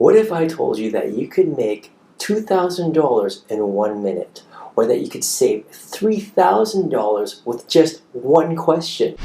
What if I told you that you could make $2,000 in 1 minute, or that you could save $3,000 with just one question?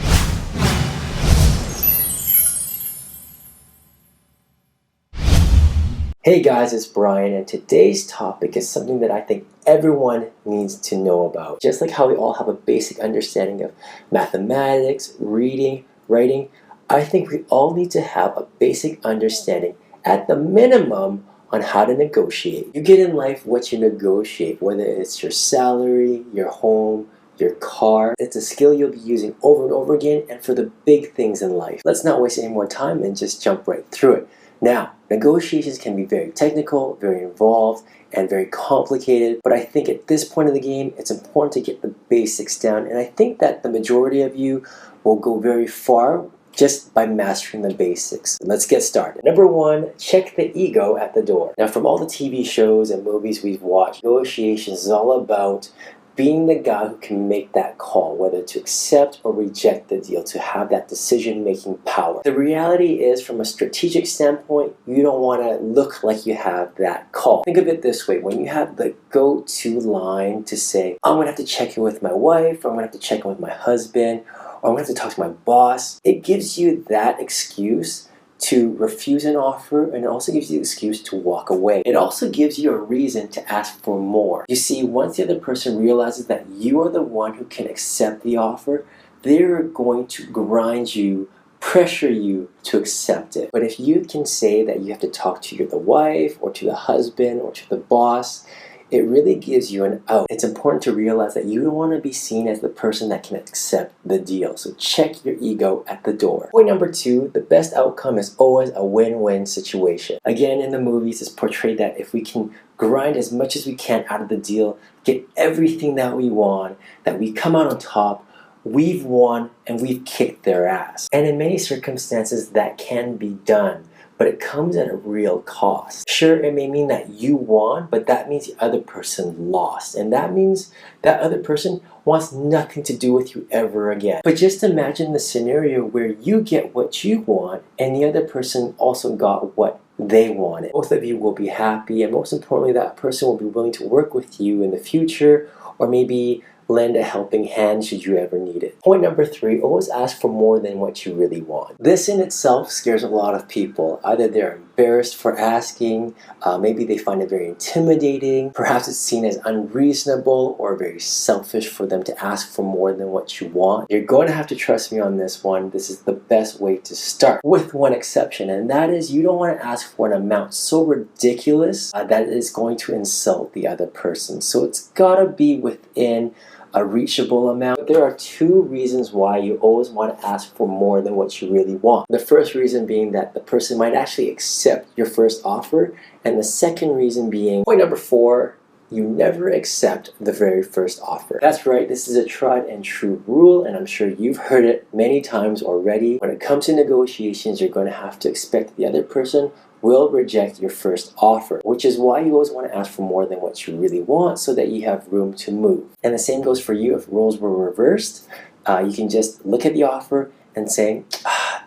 Hey guys, it's Brian, and today's topic is something that I think everyone needs to know about. Just like how we all have a basic understanding of mathematics, reading, writing, I think we all need to have a basic understanding, at the minimum, on how to negotiate. You get in life what you negotiate, whether it's your salary, your home, your car. It's a skill you'll be using over and over again, and for the big things in life. Let's not waste any more time and just jump right through it. Now, negotiations can be very technical, very involved, and very complicated, but I think at this point of the game, it's important to get the basics down, and I think that the majority of you will go very far just by mastering the basics. Let's get started. Number one, check the ego at the door. Now, from all the TV shows and movies we've watched, negotiations is all about being the guy who can make that call, whether to accept or reject the deal, to have that decision-making power. The reality is, from a strategic standpoint, you don't want to look like you have that call. Think of it this way: when you have the go-to line to say, I'm going to have to check in with my wife, or I'm going to have to check in with my husband, or I'm going to have to talk to my boss, it gives you that excuse to refuse an offer, and it also gives you the excuse to walk away. It also gives you a reason to ask for more. You see, once the other person realizes that you are the one who can accept the offer, they're going to grind you, pressure you to accept it. But if you can say that you have to talk to the wife, or to the husband, or to the boss, it really gives you an out. It's important to realize that you don't want to be seen as the person that can accept the deal. So check your ego at the door. Point number two, the best outcome is always a win-win situation. Again, in the movies, it's portrayed that if we can grind as much as we can out of the deal, get everything that we want, that we come out on top, we've won and we've kicked their ass. And in many circumstances, that can be done, but it comes at a real cost. Sure, it may mean that you won, but that means the other person lost. And that means that other person wants nothing to do with you ever again. But just imagine the scenario where you get what you want and the other person also got what they wanted. Both of you will be happy, and most importantly, that person will be willing to work with you in the future, or maybe lend a helping hand should you ever need it. Point number three, always ask for more than what you really want. This in itself scares a lot of people. Either they're embarrassed for asking, maybe they find it very intimidating, perhaps it's seen as unreasonable or very selfish for them to ask for more than what you want. You're going to have to trust me on this one. This is the best way to start, with one exception, and that is you don't want to ask for an amount so ridiculous that it is going to insult the other person. So it's gotta be within a reachable amount. But there are two reasons why you always want to ask for more than what you really want. The first reason being that the person might actually accept your first offer, and the second reason being, point number four, you never accept the very first offer. That's right, this is a tried and true rule, and I'm sure you've heard it many times already. When it comes to negotiations, you're going to have to expect the other person will reject your first offer, which is why you always want to ask for more than what you really want, so that you have room to move. And the same goes for you. If roles were reversed, you can just look at the offer and say,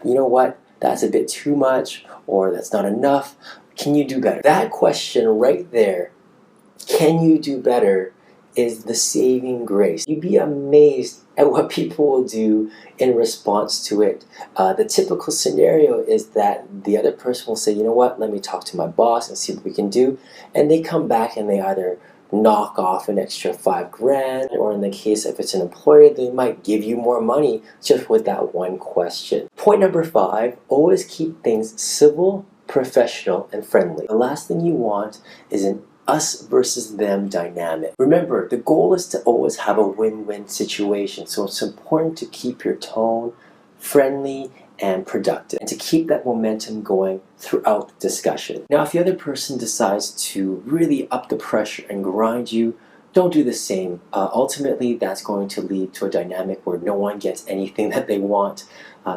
you know what, that's a bit too much, or that's not enough. Can you do better? That question right there, can you do better, is the saving grace. You'd be amazed at what people will do in response to it. The typical scenario is that the other person will say, you know what, let me talk to my boss and see what we can do. And they come back and they either knock off an extra $5,000, or in the case if it's an employer, they might give you more money just with that one question. Point number five, always keep things civil, professional, and friendly. The last thing you want is an us versus them dynamic. Remember, the goal is to always have a win-win situation, so it's important to keep your tone friendly and productive, and to keep that momentum going throughout the discussion. Now, if the other person decides to really up the pressure and grind you, don't do the same. Ultimately, that's going to lead to a dynamic where no one gets anything that they want.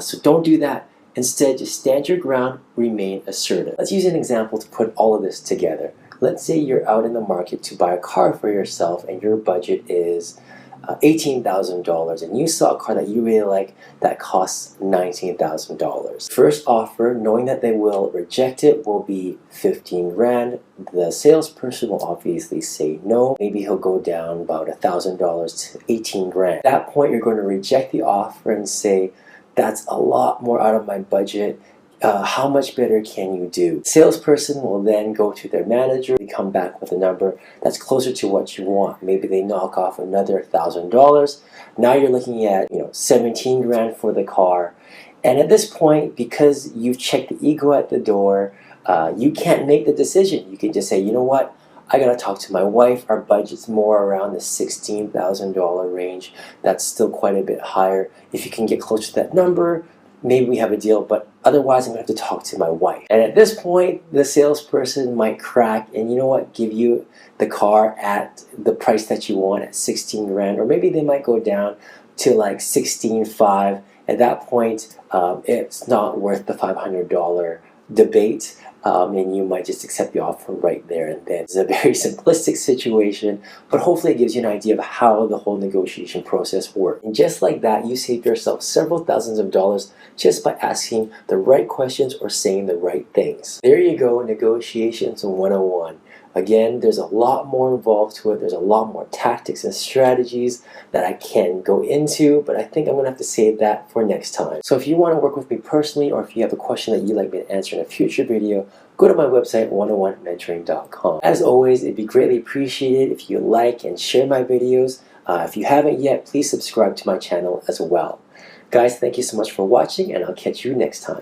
So don't do that. Instead, just stand your ground, remain assertive. Let's use an example to put all of this together. Let's say you're out in the market to buy a car for yourself, and your budget is $18,000 and you saw a car that you really like that costs $19,000. First offer, knowing that they will reject it, will be 15 grand. The salesperson will obviously say no. Maybe he'll go down about $1,000 to 18 grand. At that point, you're going to reject the offer and say, that's a lot more out of my budget. How much better can you do? Salesperson will then go to their manager and come back with a number that's closer to what you want. Maybe they knock off another $1,000. Now you're looking at 17 grand for the car. And at this point, because you've checked the ego at the door, you can't make the decision. You can just say, you know what? I gotta talk to my wife. Our budget's more around the $16,000 range. That's still quite a bit higher. If you can get close to that number, maybe we have a deal, but otherwise I'm gonna have to talk to my wife. And at this point, the salesperson might crack and give you the car at the price that you want at 16 grand, or maybe they might go down to like 16.5. At that point, it's not worth the $500 debate. And you might just accept the offer right there and then. It's a very simplistic situation, but hopefully it gives you an idea of how the whole negotiation process works. And just like that, you save yourself several thousands of dollars just by asking the right questions or saying the right things. There you go, negotiations 101. Again, there's a lot more involved to it. There's a lot more tactics and strategies that I can go into, but I think I'm going to have to save that for next time. So if you want to work with me personally, or if you have a question that you'd like me to answer in a future video, go to my website, 101mentoring.com. As always, it'd be greatly appreciated if you like and share my videos. If you haven't yet, please subscribe to my channel as well. Guys, thank you so much for watching, and I'll catch you next time.